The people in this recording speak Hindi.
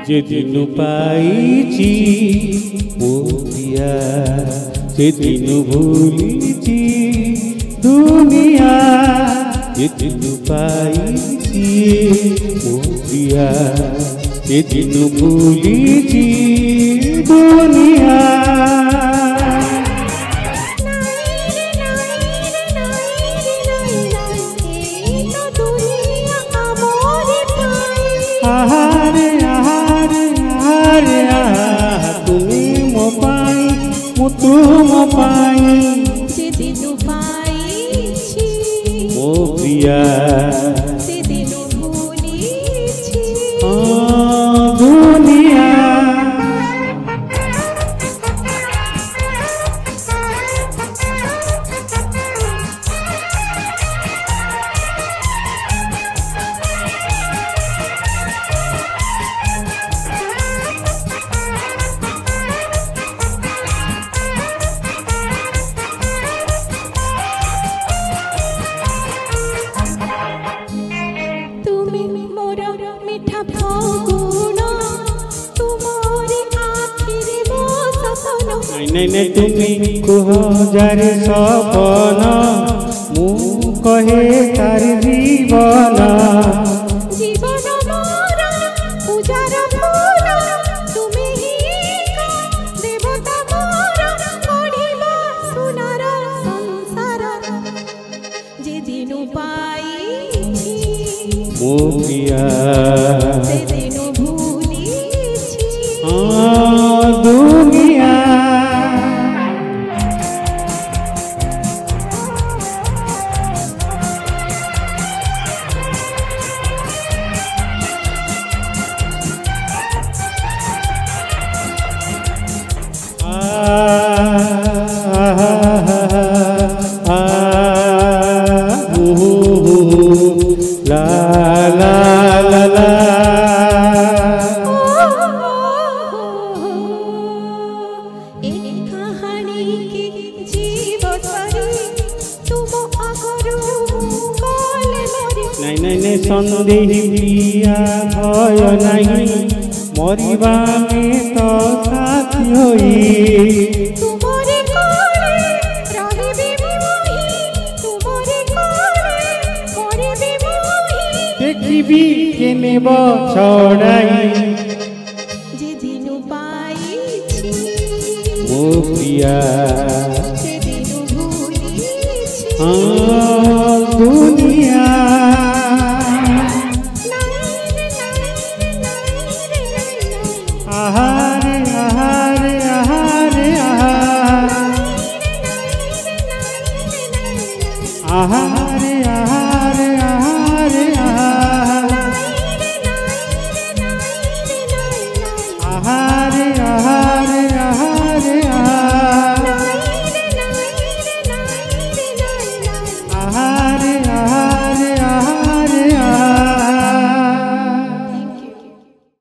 যেদিন পাইছি ও প্রিয়া সেদিন ভুলিছি দুনিয়া যেদিন পাইছি ও প্রিয়া সেদিন ভুলিছি দুনিয়া तुम पाई सेदिन पाइछि ओ प्रिया सेदिन भूलिछि दुनिया नहीं तुम कुह जार सपन मु कहे तार जीवन जीवन मोर उजार फूल तुमे ही देवता मोर गढ़िबा सुनार संसार जेदिन पाइछि मो प्रिया सेदिन भूलिछि दुनिया ला ला ला ला एक कहानी के जीवतरी तुम आगरू काले मरी नहीं संदेह प्रिया भय नहीं मरिबा में तो साथी होई तुमरे कोले रहिबी मोहि तुमरे कोले मरिबी मोहि देखिबी केने छड़ाई जेदिन पाइछि ओ प्रिया सेदिन भूलिछि